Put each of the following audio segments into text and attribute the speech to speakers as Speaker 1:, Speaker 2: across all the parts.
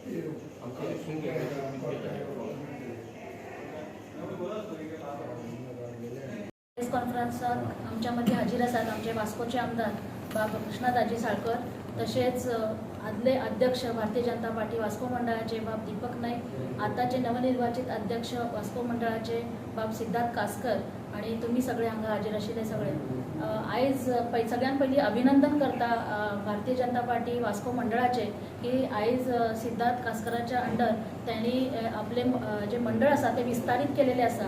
Speaker 1: Press कॉन्फरन्सात आमच्यामध्ये हजर आसात आमचे वास्कोचे आमदार बाब कृष्णादाजी साळकर, तसेच आदले अध्यक्ष भारतीय जनता पार्टी वास्को मंडळाचे बाब दीपक नाईक, आताचे नवनिर्वाचित अध्यक्ष वास्को मंडळाचे बाब सिद्धार्थ कासकर आणि तुम्ही सगळे हांगा हाजीर आशिल्ले सगळे आयज सगळ्यान पयली अभिनंदन करता भारतीय जनता पार्टी वास्को मंडळाचे की आयज सिद्धार्थ कासकराच्या अंडर त्यांनी आपले जे मंडळ आसा ते विस्तारित केलेले आसा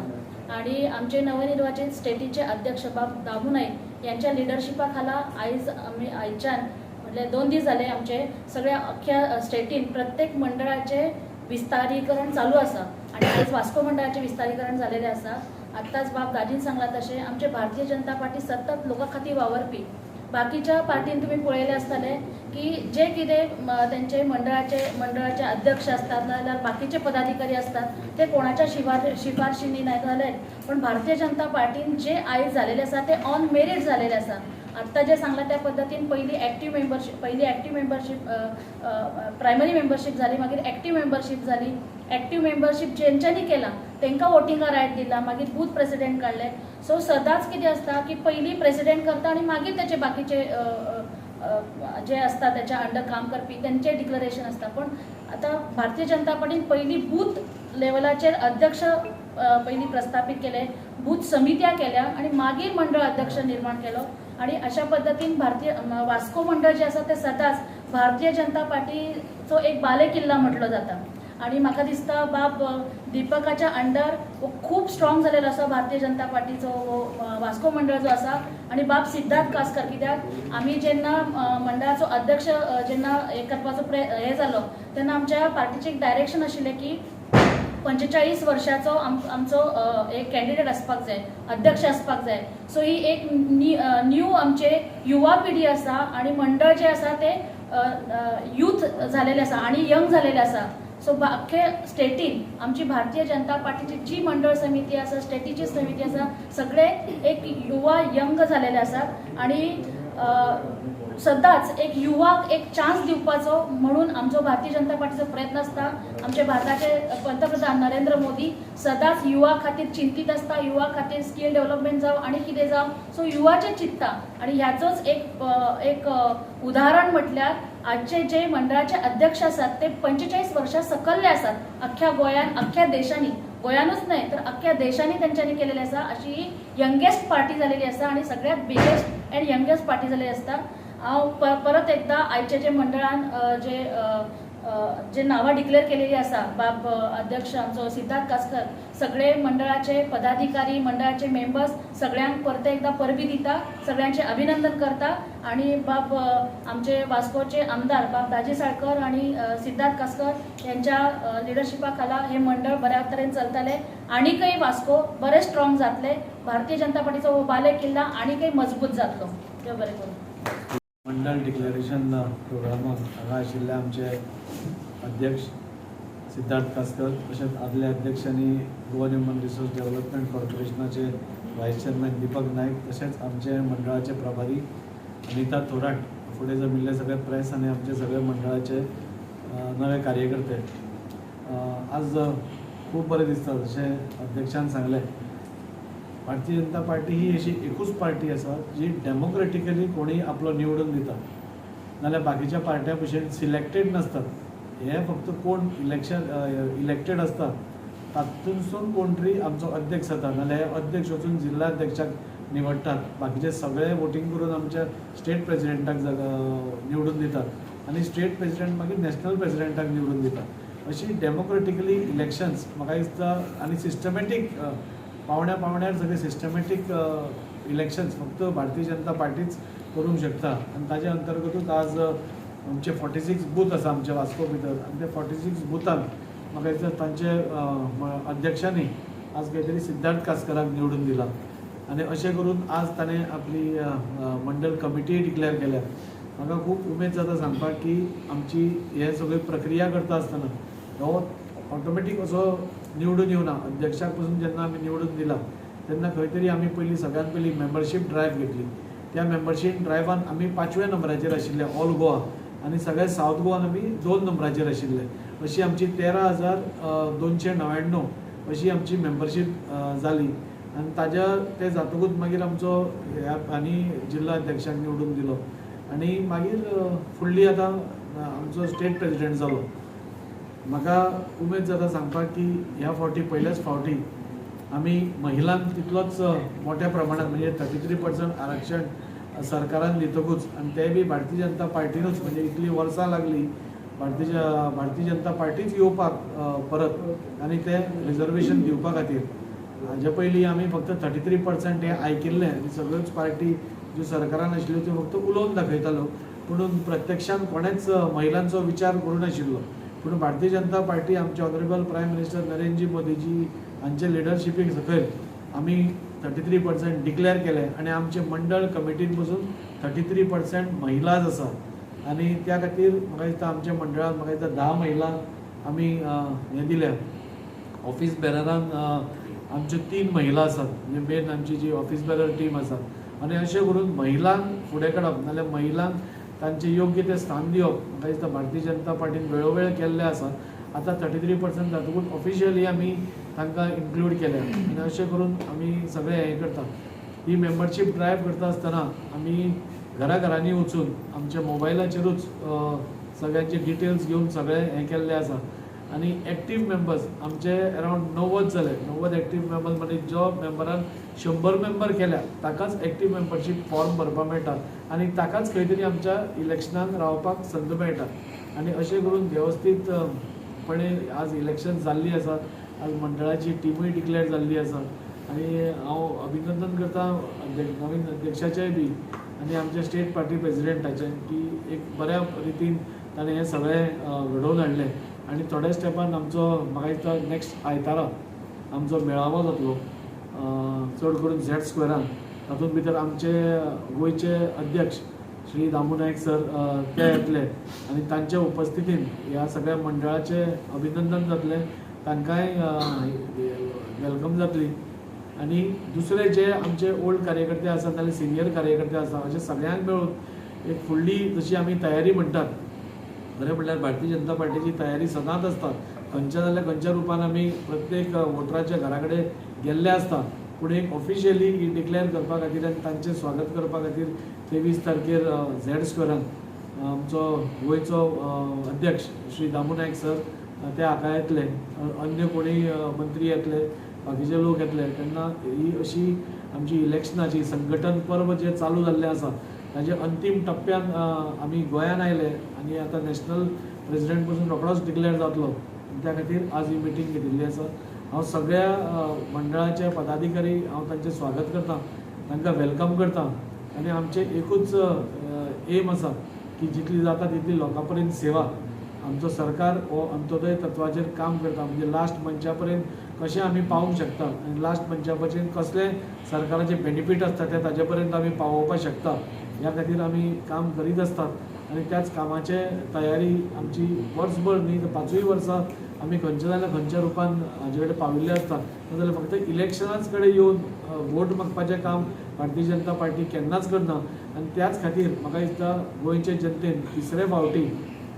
Speaker 1: आणि आमचे नवनिर्वाचित स्टेटीचे अध्यक्ष बाब दामू नाईक यांच्या लिडरशिपा खाला आयज आम्ही आयच्यान म्हणजे 2 दीस झाले आमचे सगळ्या अख्ख्या स्टेटीन प्रत्येक मंडळाचे विस्तारीकरण चालू आसा आणि आयज वास्को मंडळाचे विस्तारीकरण झालेले आसा। आत्ताच बाब दाजीन सांगला तशें आमचे भारतीय जनता पार्टी सतत लोकां खातीर वावरपी बाकीच्या पार्टीन तुम्ही पळयले आसतले की जे कितें तेंचे मंडळाचे अध्यक्ष असतात नाजाल्यार बाकीचे पदाधिकारी असतात ते कोणाच्या शिफारशींनी नाही जाले, पण भारतीय जनता पार्टीन जे आयज झालेले आसा ते ऑन मेरिट झालेले आसा। आत्ता जे सांगला त्या पद्धतीन पहिली ॲक्टिव्ह मेंबरशीप प्रायमरी मेंबरशीप झाली, मागीर ॲक्टिव्ह मेंबरशीप झाली। ॲक्टिव्ह मेंबरशीप जेंच्यांनी केला तांकां वोटिंगा रायट दिला, मागीर बूथ प्रेसिडेंट काडले। सो सदांच कितें आसता की पयली प्रेसिडेंट करता आणि मागीर त्याचे बाकीचे जे असता त्याच्या अंडर काम करपी त्यांचे डिक्लरेशन असता, पण आता भारतीय जनता पार्टीन पहिली बूथ लेवलाचेर अध्यक्ष पहिली प्रस्थापित केले, बूथ समित्या केल्या आणि मागीर मंडळ अध्यक्ष निर्माण केलो आणि अशा पद्धतीन भारतीय वास्को मंडळ जे आसा ते सदांच भारतीय जनता पार्टीचो एक बाले किल्ला म्हटलो जाता आणि म्हाका दिसता बाब दीपकाच्या अंडर खूप स्ट्रॉंग झालेलो आसा भारतीय जनता पार्टीचो वास्को मंडळ जो आसा आणि बाब सिद्धार्थ कासकर, कित्याक आमी जेन्ना मंडळाचो अध्यक्ष जेन्ना हे करपाचो हे जालो तेन्ना आमच्या पार्टीचें एक डायरेक्शन आशिल्लें की 45 वर्षाचो आमचो एक कॅन्डिडेट आसपाक जाय, अध्यक्ष आसपाक जाय। सो ही एक न्यू आमचे युवा पिढी आसा आणि मंडळ जे आसा ते यूथ झालेले आसा आणि यंग झालेले आसा। सो अख्खे स्टेटीन आमची भारतीय जनता पार्टीची जी मंडळ समिती आसा, स्टेटीची समिती आसा, सगळे एक युवा यंग झालेले आसात आणि सदांच एक युवाक एक चान्स दिवपाचो म्हणून आमचो भारतीय जनता पार्टीचो प्रयत्न आसता। आमचे भारताचे पंतप्रधान नरेंद्र मोदी सदांच युवा खातीर चिंतीत आसता, युवा खातीर स्कील डेव्हलपमेंट जावं आणि कितें जावं, सो युवाचे चिंतता आणि ह्याचोच एक उदाहरण म्हटल्यार आजचे जे मंडळाचे अध्यक्ष आसात ते 45 वर्षां सकल्ले आसात अख्ख्या गोंयान, अख्ख्या देशांनी, गोंयानूच नाही तर अख्ख्या देशांनी त्यांच्यानी केलेले आसा। अशी यंगेस्ट पार्टी झालेली आसा आणि सगळ्यात बिगेस्ट अँड यंगेस्ट पार्टी झालेली आसता। हांव परत एकदा आयचे जे मंडळान जे नावां डिक्लेअर केलेली आसा बाब अध्यक्ष आमचो सिद्धार्थ कासकर, सगळे मंडळाचे पदाधिकारी, मंडळाचे मेंबर्स सगळ्यांक परत एकदा परबी दिता, सगळ्यांचे अभिनंदन करता आणि बाब आमचे वास्कोचे आमदार बाब दाजी साळकर आणि सिद्धार्थ कासकर यांच्या लिडरशिपा खाला हे मंडळ बऱ्या तरेन चलतले, आनीकय वास्को बरे स्ट्रॉंग जातले, भारतीय जनता पार्टीचो बाले किल्ला आनीकय मजबूत जातलो। देव बरें करूं।
Speaker 2: मंडळ डिक्लेरेशन प्रोग्रामाक हांगा आशिल्ले आमचे अध्यक्ष सिद्धार्थ कासकर, तशेंच आदले अध्यक्ष आनी गोवा ह्युमन रिसोर्स डेव्हलपमेंट कॉर्पोरेशनाचे व्हायस चेअरमॅन दीपक नाईक, तशेंच आमचे मंडळाचे प्रभारी अनिता थोराट, फुडें जमिल्ले सगळे प्रेस आनी आमचे सगळे मंडळाचे नवे कार्यकर्ते। आज खूब बरें दिसता, जशें अध्यक्षान सांगलें, भारतीय जनता पार्टी ही अशी एकूच पार्टी आसा जी डेमोक्रेटिकली कोणी आपलो निवडून दिता, नाल्यार बाकीच्या पार्ट्या भशेन सिलेक्टेड नसतात। हे फक्त कोण इलेक्टेड असतात तातूंतसून कोण तरी आमचो अध्यक्ष जाता, नाल्यार हे अध्यक्ष वचून जिल्हा अध्यक्षाक निवडटात, बाकीचे सगळे वोटींग करून आमच्या स्टेट प्रेसिडेंटाक निवडून दितात आणि स्टेट प्रेसिडेंट मागीर नॅशनल प्रेसिडेंटाक निवडून दितात। अशी डेमोक्रेटिकली इलेक्शन्स म्हाका दिसता आणि सिस्टमॅटीक पावण्यार सगळे सिस्टमॅटीक इलेक्शन्स फक्त भारतीय जनता पार्टीच करूंक शकता आणि ताजे अंतर्गतूच आज आमचे 46 बूथ आसा आमच्या वास्को भितर आणि ते 46 बुथांक म्हाका दिसता तांचे अध्यक्षांनी आज खंय तरी सिद्धार्थ कासकराक निवडून दिला आणि अशें करून आज ताणें आपली मंडळ कमिटी डिक्लेअर केल्या। म्हाका खूब उमेद जाता सांगपाक की आमची हे सगळी प्रक्रिया करता आसतना हो ऑटोमॅटीक असो निवडून येवना। अध्यक्षाक पासून जेन्ना आमी निवडून दिला तेन्ना खंय तरी आमी पयलीं सगळ्यांत पयलीं मेंबरशीप ड्रायव्ह घेतली। त्या मेंबरशीप ड्रायव्हान आमी 5व्या नंबराचेर आशिल्ले ऑल गोवा, आनी सगळे सावथ गोवान आमी 2 नंबराचेर आशिल्ले. अशी आमची 13,299 अशी आमची मेंबरशीप जाली आनी ताज्या ते जातकूच मागीर आमचो आनी जिल्हा अध्यक्षाक निवडून दिलो आनी मागीर फुडली आतां आमचो स्टेट प्रेसिडेंट जालो. म्हाका उमेद जाता सांगपाक की ह्या फावटी पयल्याच फावटी आमी महिलांक तितलोच मोठ्या प्रमाणात म्हणजे 33% आरक्षण सरकारान दितकूच आनी ते बी भारतीय जनता पार्टीनूच म्हणजे इतली वर्सां लागली भारतीय जनता पार्टीच येवपाक परत आनी ते रिजर्वेशन दिवपा खातीर. हाजे पयलीं आमी फक्त 33% हे आयकिल्लें आनी सगळ्योच पार्टी ज्यो सरकारान आशिल्ल्यो त्यो फक्त उलोवन दाखयताल्यो पूण प्रत्यक्षान कोणेच महिलांचो विचार करूनाशिल्लो. पूण भारतीय जनता पार्टी आमचे honourable prime minister Narendraji Modiji हांचे लिडरशिपीक सकयल आमी 33% डिक्लेअर केले आनी आमचे मंडळ कमिटीन पसून 33% महिलाच आसा आनी त्या खातीर म्हाका दिसता आमच्या मंडळांत म्हाका दिसता 10 महिलांक आमी हें दिल्या. ऑफिस बेररांक आमच्यो 3 महिला आसात म्हणजे मेन आमची जी ऑफिस बेरर टीम आसा आनी अशें करून महिलांक फुडें काडप नाजाल्यार महिलांक तांचे योग्य ते स्थान दिवप म्हाका दिसता भारतीय जनता पार्टीन वेळोवेळ केल्लें आसा. आतां 33% जातकूच ऑफिशियली आमी तांकां इन्क्लूड केल्या आनी अशें करून आमी सगळें हें करता. ही मेंबरशीप ड्रायव करता आसतना आमी घराघरांनी वचून आमच्या मोबायलाचेरूच सगळ्यांचे डिटेल्स घेवन सगळें हें केल्लें आसा आनी एक्टीव मेंबर्स आमचे अरावंड 90 जाले. 90 एक्टीव मेंबर्स म्हणजे जो मेंबरान 100 मेंबर केल्या ताकाच एक्टीव मेंबरशीप फॉर्म भरपाक मेळटा आनी ताकाच खंय तरी आमच्या इलेक्शनाक रावपाक संद मेळटा आनी अशें करून वेवस्थीतपणे आज इलेक्शन जाल्ली आसा. आज मंडळाची टिमूय डिक्लेअर जाल्ली आसा आनी हांव अभिनंदन करता नवीन अध्यक्षाचेय बी आनी आमच्या स्टेट पार्टी प्रेसिडेंटाचें की एक बऱ्या रितीन ताणें हें सगळें घडोवन हाडलें आनी थोड्या स्टेपान आमचो म्हाका दिसता नेक्स्ट आयतारा आमचो मेळावो जातलो चड करून झॅड स्क्वेरान. तातूंत भितर आमचे गोंयचे अध्यक्ष श्री दामू नायक सर ते येतले आनी तांच्या उपस्थितीन ह्या सगळ्या मंडळाचें अभिनंदन जातलें तांकांय वेलकम जातली आनी दुसरे जे आमचे ओल्ड कार्यकर्ते आसात नाजाल्यार सिनियर कार्यकर्ते आसा अशें सगळ्यांक मेळून एक फुडली जशी आमी तयारी म्हणटात खरें म्हणल्यार भारतीय जनता पार्टीची तयारी सदांच आसता. खंयच्या जाल्यार खंयच्या रुपान आमी प्रत्येक वोटराच्या घरा कडेन गेल्ले आसता पूण एक ऑफिशियली ही डिक्लेअर करपा खातीर आनी तांचें स्वागत करपा खातीर 23 तारखेर झॅड स्क्वेरान आमचो गोंयचो अध्यक्ष श्री दामू नायक सर ते हाका येतले अन्य कोणी मंत्री येतले बाकीचे लोक येतले तेन्ना ही अशी आमची इलेक्शनाची संघटन पर्व जे चालू जाल्लें आसा ताचे अंतीम टप्प्यान आमी गोंयान आयले आनी आतां नॅशनल प्रेसिडेंट पसून रोखडोच डिक्लेअर जातलो त्या खातीर आज ही मिटींग घेतिल्ली आसा. हांव सगळ्या मंडळाचे पदाधिकारी हांव तांचें स्वागत करतां तांकां वेलकम करतां आनी आमचें एकूच एम आसा की जितली जाता तितली लोकां पर्यंत सेवा. आमचो सरकार हो अंत्योदय तत्वाचेर काम करता म्हणजे लास्ट मनशा पर्यंत कशें आमी पावूंक शकता आनी लास्ट मनशा पर्यंत कसले सरकाराचे बेनिफीट आसता ते ताजे पर्यंत आमी पावोवपाक शकता ह्या खातीर आमी काम करीत आसतात आनी त्याच कामाचे तयारी आमची वर्सभर न्ही तर 5 वर्सां आमी खंयच्या जाल्यार खंयच्या रुपान हाजे कडेन पाविल्ले आसतात. नाजाल्यार फक्त इलेक्शनाच कडेन येवन वोट मागपाचें काम भारतीय जनता पार्टी केन्नाच करना आनी त्याच खातीर म्हाका दिसता गोंयचे जनतेन तिसरे फावटी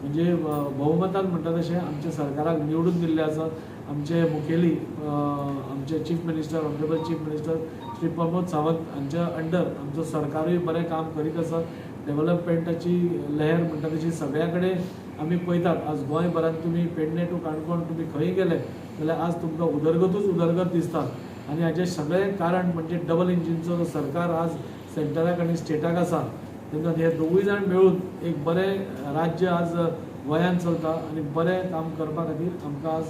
Speaker 2: म्हणजे भोवमतान म्हणटा तशें आमच्या सरकाराक निवडून दिल्ले आसा. आमचे मुखेली आमचे chief minister honourable chief minister Shri Pramod Sawant हांच्या अंडर आमचो सरकारूय बरें काम करीत आसा. डेव्हलपमेंटाची लहर म्हणटा तशी सगळ्या कडेन आमी पळयतात. आज गोंयभरांत तुमी पेडणे टू काणकोण तुमी खंय गेले जाल्यार आज तुमकां उदरगतूच उदरगत दिसता आनी हाचें सगळें कारण म्हणजे डबल इंजिनचो जो सरकार आज सेंटराक आनी स्टेटाक आसा तेन्ना हे दोगूय जाण मेळून एक बरें राज्य आज गोंयांत चलता आनी बरें काम करपा खातीर आमकां आज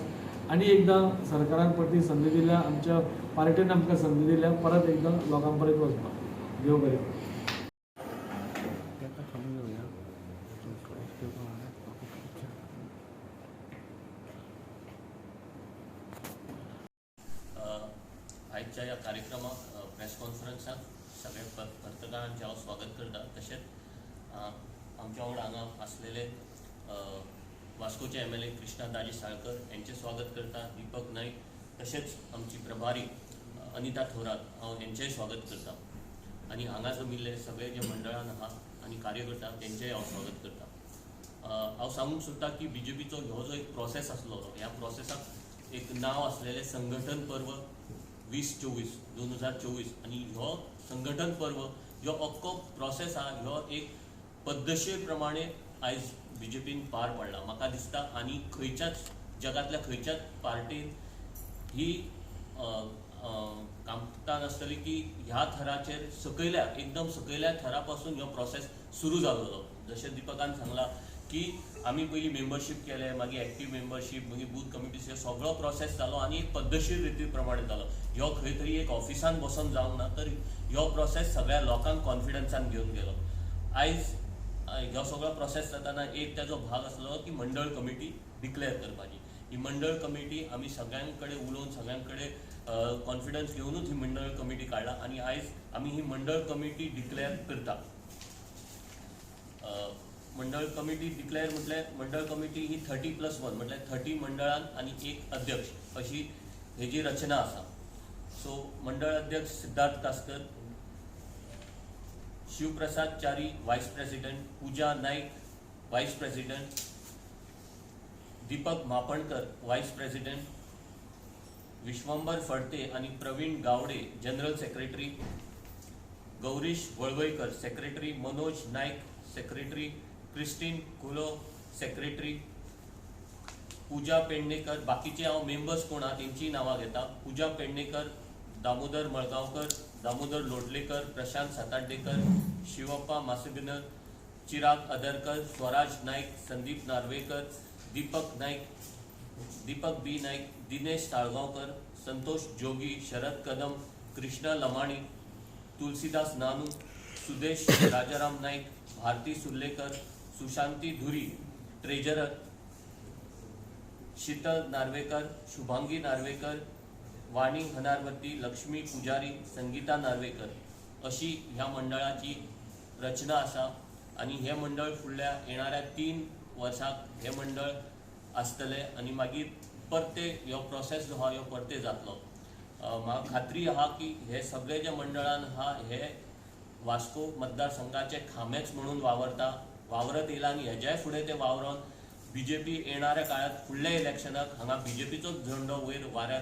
Speaker 2: आनी एकदां सरकारान परती संदी दिल्या आमच्या पार्टीन आमकां संदी दिल्या परत एकदां लोकां पर्यंत वचपाक. देव बरें.
Speaker 3: आजच्या ह्या कार्यक्रमाक प्रेस कॉन्फरन्साक सगळ्या पत्रकारांचे हांव स्वागत करता. तशेंच आमच्या वांगडा हांगा आसलेले वास्कोचे MLA कृष्णादाजी साळकर यांचे स्वागत करता. दीपक नाईक तशेंच आमची प्रभारी अनिता थोरात हांव हेंचेंय स्वागत करता आनी हांगा जमिल्ले सगळे जे मंडळान आहा आनी कार्यकर्ता तेंचेय हांव स्वागत करता. हांव सांगूंक सोदतां की BJPचो ह्यो जो एक प्रोसेस आसलो ह्या प्रोसेसाक एक नांव आसलेलें संघटन पर्व 2024 आनी ह्यो संघटन पर्व ह्यो अख्खो प्रोसेस हा ह्यो एक पद्दतशीर प्रमाणे आयज BJPन पार पडला म्हाका दिसता. आनी खंयच्याच जगातल्या खंयच्याच पार्टीन ही कामता नासतली की ह्या थराचेर सकयल्या एकदम सकयल्या थरा पासून ह्यो प्रोसेस सुरू जाल्लो. जशें दिपकान सांगला की आमी पयलीं मेंबरशीप केले, मागीर एक्टीव मेंबरशीप, मागीर बूथ कमिटीचो सगळो प्रोसेस जालो आनी एक पद्दतशीर रिती प्रमाणे जालो. ह्यो खंय तरी एक ऑफिसान बसून जावंक ना, तर ह्यो प्रोसेस सगळ्या लोकांक कॉन्फिडन्सान घेवन गेलो. आयज ह्यो सगळो प्रोसेस जाताना एक तेजो भाग आसलो की मंडळ कमिटी डिक्लेअर करपाची. ही मंडळ कमिटी आमी सगळ्यां कडेन उलोवन सगळ्यां कडेन कॉन्फिडन्स घेवनूच ही मंडळ कमिटी काडला आनी आयज आमी ही मंडळ कमिटी डिक्लेअर करता. मंडळ कमिटी डिक्लेअर म्हटल्यार मंडळ कमिटी ही 30+1 म्हटल्यार 30 मंडळान आनी एक अध्यक्ष अशी हेजी रचना आसा. सो मंडळ अध्यक्ष सिद्धार्थ कास्कर, शिवप्रसाद च्यारी वायस प्रेसिडेंट, पूजा नाईक वायस प्रेसिडेंट, दीपक मापणकर वायस प्रेसिडेंट, विश्वंभर फडते आणि Pravin Gawde general secretary, Gaurish Valvaikar secretary, Manoj Naik secretary, Christine Kulo secretary, Pooja Pednekar. बाकीचे हांव मेंबर्स कोण आहा तेंची नांवां घेता. पूजा पेडणेकर, दामोदर मळगांवकर, दामोदर लोटलेकर, प्रशांत साताड्डेकर, शिवप्पा मासुगनर, चिराग अदरकर, स्वराज नाईक, संदीप नार्वेकर, दीपक नाईक, दीपक बी नाईक, दिनेश साळगांवकर, संतोष जोगी, शरद कदम, कृष्णा लमाणी, तुलसीदास नानू, सुदेश राजाराम नाईक, भारती सुर्लेकर, सुशांती धुरी, ट्रेजरर, शीतल नार्वेकर, शुभांगी नार्वेकर, वाणी हनारवती, लक्ष्मी पुजारी, संगीता नार्वेकर अशी ह्या मंडळाची रचना आसा. आनी हे मंडळ फुडल्या येणाऱ्या 3 वर्सांक हे मंडळ आसतले आनी मागीर परते ह्यो प्रोसेस जो आहा ह्यो परते जातलो. म्हाका खात्री आहा की हे सगळे जे मंडळान आहा हे वास्को मतदारसंघाचे खांबेच म्हणून वावरत येयला आनी हेज्याय फुडें ते वावरोन BJP येणाऱ्या काळात फुडल्या इलेक्शनाक हांगा BJPचोच झेंडो वयर वाऱ्यार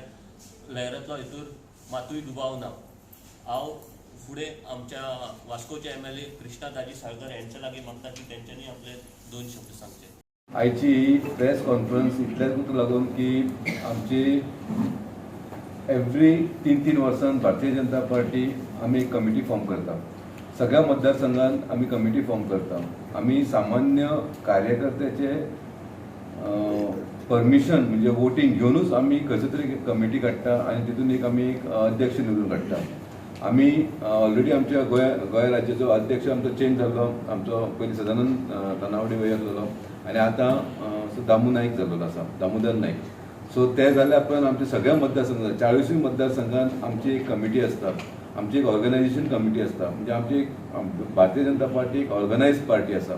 Speaker 3: लहरतलो हेतूर मातूय दुबाव ना. हांव फुडें आमच्या वास्कोचे MLA कृष्णादाजी साळकर यांच्या लागीं मागता की तेंच्यांनी आपले 2 शब्द सांगचे.
Speaker 4: आयची ही प्रेस कॉन्फरन्स इतल्याकूच लागून की आमची एव्हरी 3 वर्सान भारतीय जनता पार्टी आमी एक कमिटी फॉर्म करता. सगळ्या मतदारसंघात आमी कमिटी फॉर्म करता. आमी सामान्य कार्यकर्त्याचे परमिशन म्हणजे वोटिंग घेऊनच आमी खंयचे तरी कमिटी काडटा आनी तितून एक आमी एक अध्यक्ष निवडून काडटा. आमी ऑलरेडी आमच्या गोंय राज्याचो अध्यक्ष आमचो चेंज जाल्लो. आमचो पयलीं सदानंद तनावडे वय आसलेलो आनी आतां दामू नाईक जाल्लो आसा, दामोदर नाईक. सो ते जाल्या उपरांत आमच्या सगळ्या मतदारसंघात 40 मतदारसंघात आमची एक कमिटी आसता. आमची एक ऑर्गनायझेशन कमिटी आसता. म्हणजे आमची एक भारतीय जनता पार्टी एक ऑर्गनायज्ड पार्टी आसा.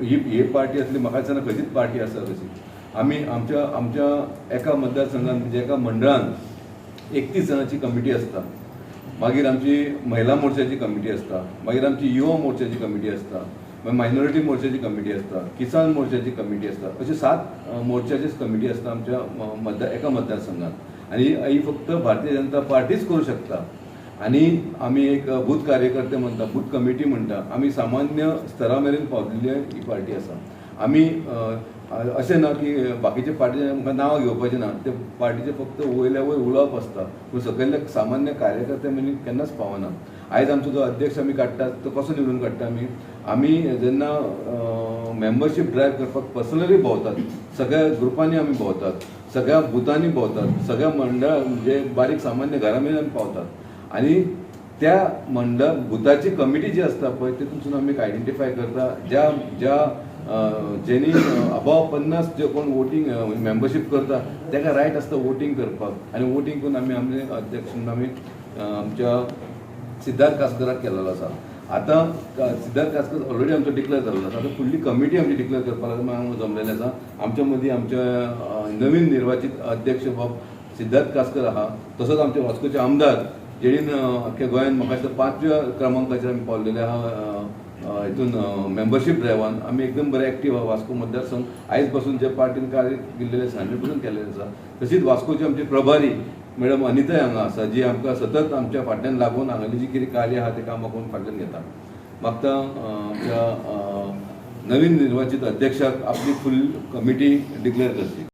Speaker 4: ही पार्टी असली म्हाका दिसना खंयचीच पार्टी आसा तशी. आमी आमच्या एका मतदारसंघात म्हणजे एका मंडळान 31 जाणांची कमिटी आसता. मागीर आमची महिला मोर्चाची कमिटी आसता, मागीर आमची युवा मोर्चाची कमिटी आसता, मागीर मायनॉरिटी मोर्चाची कमिटी आसता, किसान मोर्चाची कमिटी आसता. अशी 7 मोर्चाचीच कमिटी आसता आमच्या एका मतदारसंघात आनी ही फक्त भारतीय जनता पार्टीच करू शकता. आनी आमी एक बूथ कार्यकर्ते म्हणटा, बूथ कमिटी म्हणटा, आमी सामान्य स्तरा मेरेन पावलेली ही पार्टी आसा. आमी अशें ना की बाकीचे पार्टीचे आमकां नांवां घेवपाचें ना, ते पार्टीचे फक्त वयल्या वयर उलोवप आसता पूण सकयल्या सामान्य कार्यकर्ते मनीस केन्नाच पावना. आयज आमचो जो अध्यक्ष आमी काडटात तो कसो निवडून काडटा आमी जेन्ना मेंबरशीप ड्रायव्ह करपाक पर्सनली भोंवतात, सगळ्या ग्रुपांनी आमी भोंवतात, सगळ्या बुथांनी भोंवतात, सगळ्या मंडळ म्हणजे बारीक सामान्य घरा मेरेन आमी पावतात आनी त्या मंडळ बुथाची कमिटी जी आसता पळय तितूनसून आमी आयडेंटिफाय करता ज्या जेनी अबाव 50 जे कोण वोटींग मेंबरशीप करता ताका रायट आसता वोटींग करपाक आनी वोटींग करून आमी आमचे अध्यक्ष आमी आमच्या सिद्धार्थ कास्कराक केलेलो आसा. आतां सिद्धार्थ कास्कर ऑलरेडी आमचो डिक्लेअर जाल्लो आसा. आतां फुडली कमिटी आमची डिक्लेअर करपाक लागून जमलेलें आसा. आमच्या मदीं आमच्या नवीन निर्वाचित अध्यक्ष बाब सिद्धार्थ कास्कर आहा. तसोच आमचे वास्कोचे आमदार जेणीन अख्ख्या गोंयांत म्हाका दिसता 5व्या क्रमांकाचेर आमी पावलेले आहा हितून मेंबरशीप ड्रायवान आमी एकदम बरे एक्टीव आहा वास्को मतदारसंघ आयज पासून जे पार्टीन कार्य केल्लेले आसा 100% केल्लेले आसा. तशीच वास्कोचे आमचे प्रभारी मॅडम अनिताय हांगा आसा जी आमकां सतत आमच्या फाटल्यान लागून हांगाली जी कितें कार्य आहा तें कामां करून फाटल्यान घेता. मागता आमच्या नवीन निर्वाचित अध्यक्षाक आपली फूल कमिटी डिक्लेअर करची.